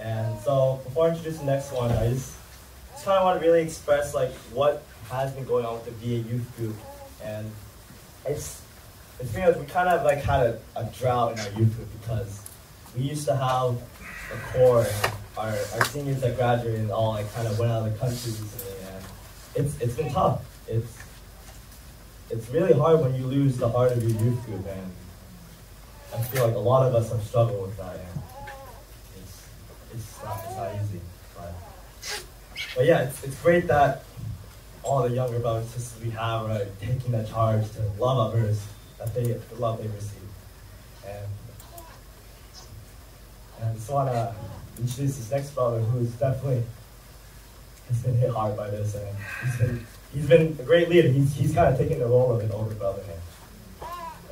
And so before I introduce the next one, I just kind of want to really express like what has been going on with the VA youth group. And it's because we kind of like had a drought in our youth group because we used to have a core and our seniors that graduated all like kind of went out of the country recently, and it's been tough. It's really hard when you lose the heart of your youth group, and I feel like a lot of us have struggled with that, and it's not easy. But yeah, it's great that all the younger brothers and sisters we have are taking the charge to love others, the love they receive. And I just want to introduce this next brother who's definitely has been hit hard by this, and he's been a great leader. He's kind of taking the role of an older brother. And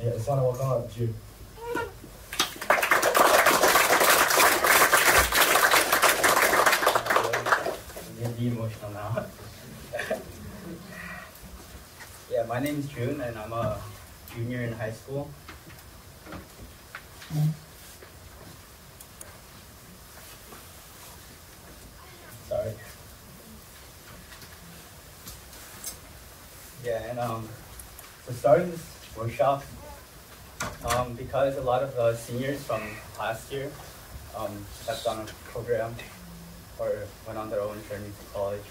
yeah, I just want to welcome up Jude. I'm getting emotional now. Yeah, my name is June, and I'm a junior in high school. Sorry. Yeah, and so starting this workshop, because a lot of the seniors from last year have done a program or went on their own journey to college.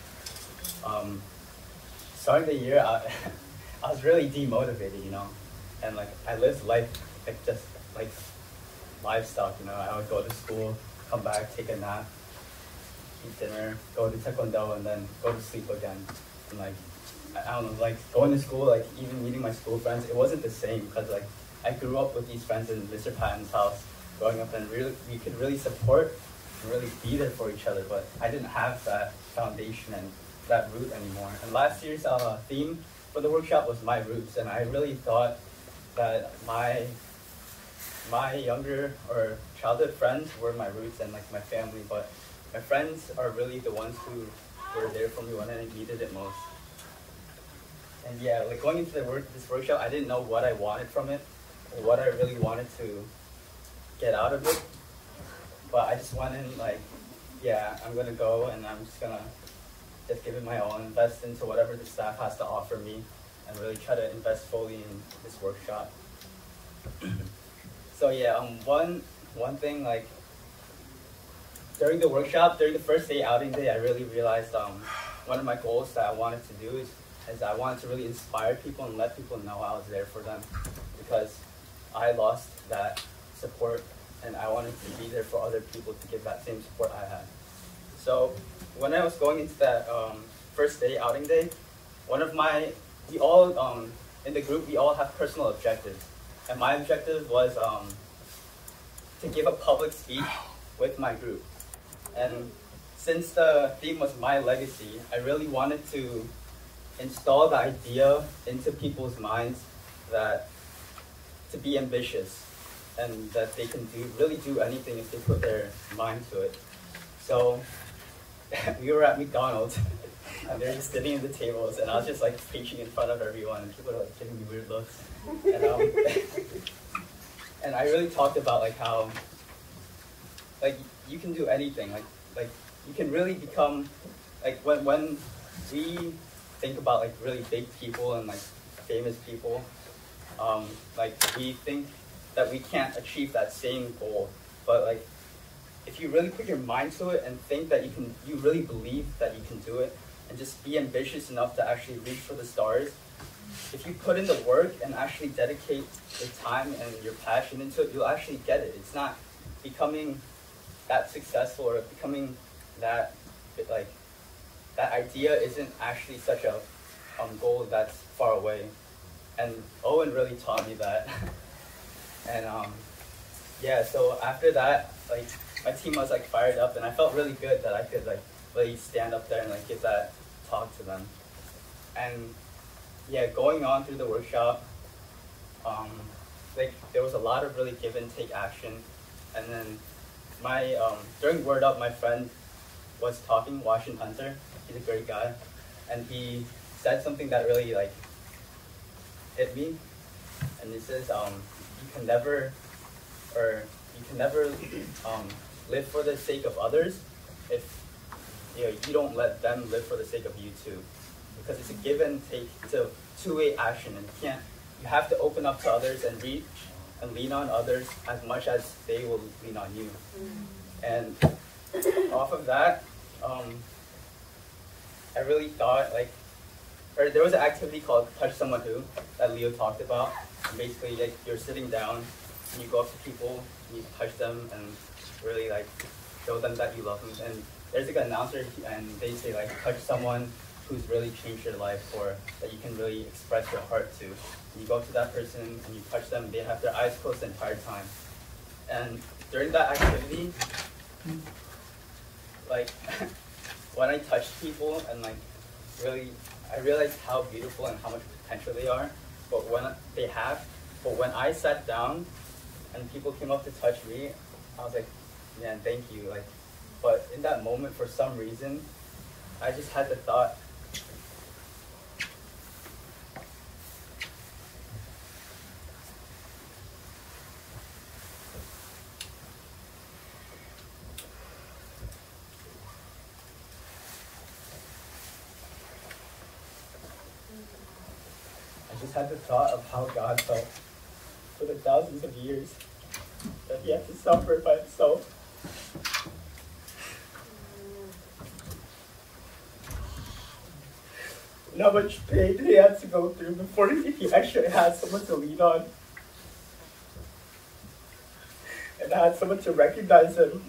Starting the year, I was really demotivated, you know, and like I lived life like just like livestock, you know. I would go to school, come back, take a nap, eat dinner, go to taekwondo, and then go to sleep again. And like I don't know, like going to school, like even meeting my school friends, it wasn't the same because like I grew up with these friends in Mr. Patton's house growing up, and really we could really support and really be there for each other. But I didn't have that foundation and that root anymore. And last year's theme for the workshop was my roots, and I really thought that my younger or childhood friends were my roots and like my family, but my friends are really the ones who were there for me when I needed it most. And yeah, like going into this workshop, I didn't know what I wanted from it or what I really wanted to get out of it, but I just went in like, yeah, I'm gonna go and I'm just gonna give it my all, invest into whatever the staff has to offer me, and really try to invest fully in this workshop. So yeah, one thing, like during the workshop, during the first day outing day, I really realized one of my goals that I wanted to do is I wanted to really inspire people and let people know I was there for them, because I lost that support and I wanted to be there for other people to give that same support I had. So when I was going into that first day, outing day, we all in the group, we all have personal objectives. And my objective was to give a public speech with my group. And since the theme was my legacy, I really wanted to install the idea into people's minds that to be ambitious and that they can really do anything if they put their mind to it. So we were at McDonald's and they're just sitting at the tables, and I was just like preaching in front of everyone, and people were like giving me weird looks. And I really talked about like how like you can do anything, like you can really become like when we think about like really big people and like famous people, like we think that we can't achieve that same goal, but like if you really put your mind to it and think that you really believe that you can do it, and just be ambitious enough to actually reach for the stars, if you put in the work and actually dedicate your time and your passion into it, you'll actually get it. It's not becoming that successful or becoming that, like, that idea isn't actually such a goal that's far away. And Owen really taught me that. And yeah, so after that, like, my team was like fired up, and I felt really good that I could like really stand up there and like give that talk to them. And yeah, going on through the workshop, like there was a lot of really give and take action. And then my during Word Up, my friend was talking, Washington Hunter. He's a great guy, and he said something that really like hit me. And it says, you can never live for the sake of others if you don't let them live for the sake of you too. Because it's a give and take, it's a two-way action, and you have to open up to others and reach and lean on others as much as they will lean on you. And off of that, I really thought or there was an activity called Touch Someone Who that Leo talked about. And basically, you're sitting down and you go up to people and you touch them and really show them that you love them. And there's an announcer and they say touch someone who's really changed your life or that you can really express your heart to. And you go up to that person and you touch them. They have their eyes closed the entire time. And during that activity, when I touched people and really, I realized how beautiful and how much potential they are. But when I sat down and people came up to touch me, I was like, man, thank you. But in that moment, for some reason, I just had the thought, of how God felt for the thousands of years that he had to suffer by himself. And how much pain he had to go through before he actually had someone to lean on. And had someone to recognize him.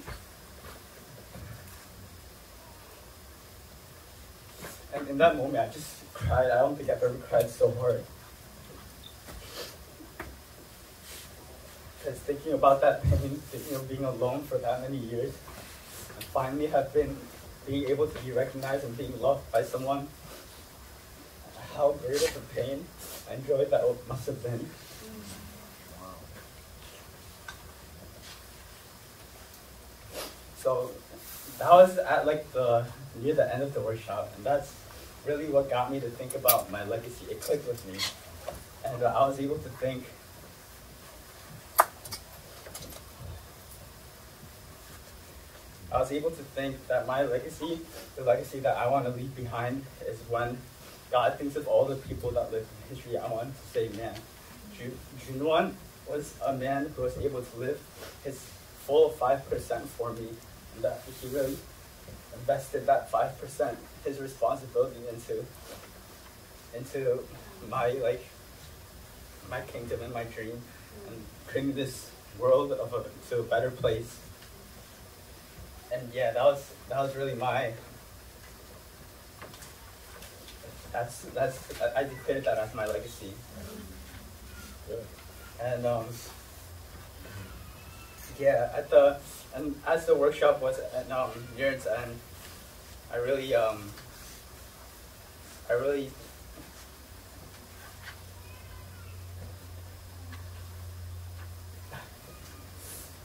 And in that moment, I just cried. I don't think I've ever cried so hard. Because thinking about that pain, thinking of being alone for that many years, and finally being able to be recognized and being loved by someone, how great of a pain and joy that must have been. So that was at near the end of the workshop, and that's really what got me to think about my legacy. It clicked with me, and I was able to think, that my legacy, the legacy that I want to leave behind, is when God thinks of all the people that lived in history. I want to say, man, Junwan was a man who was able to live his full 5% for me, and that he really invested that 5%, his responsibility into my my kingdom and my dream, and bring this world to a better place. And yeah, that was really I declared that as my legacy. And as the workshop was near its end, I really I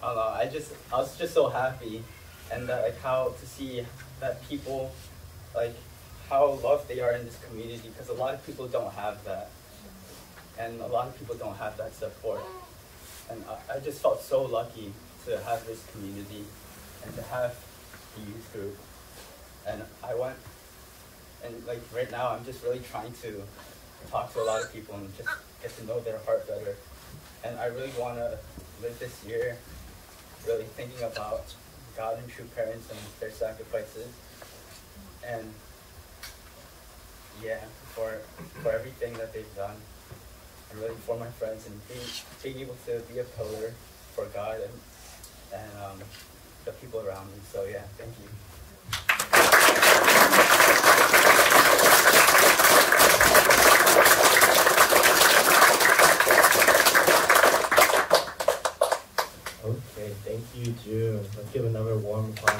don't know, I was just so happy, and how to see that people, how loved they are in this community, because a lot of people don't have that, and a lot of people don't have that support, and I just felt so lucky to have this community and to have the youth group, and I went, and right now I'm just really trying to talk to a lot of people and just get to know their heart better, and I really want to live this year really thinking about God and true parents and their sacrifices, and yeah, for everything that they've done, and really for my friends, and being able to be a pillar for God and the people around me. So yeah, thank you. Okay, thank you, June. Let's give another warm applause.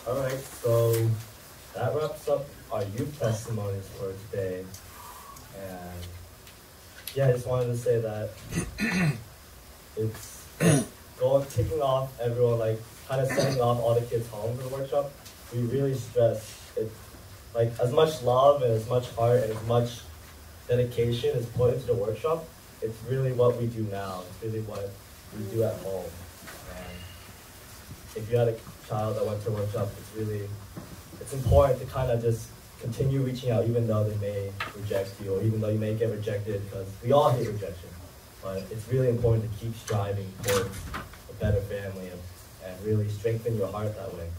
Alright, so that wraps up our youth testimonies for today. And yeah, I just wanted to say that it's kicking off everyone, kind of sending off all the kids home for the workshop. We really stress it, as much love and as much heart and as much dedication is put into the workshop. it's really what we do now. It's really what we do at home. And if you had a child that went to a workshop, it's important to kind of just continue reaching out even though they may reject you, or even though you may get rejected, because we all hate rejection. But it's really important to keep striving towards a better family and really strengthen your heart that way.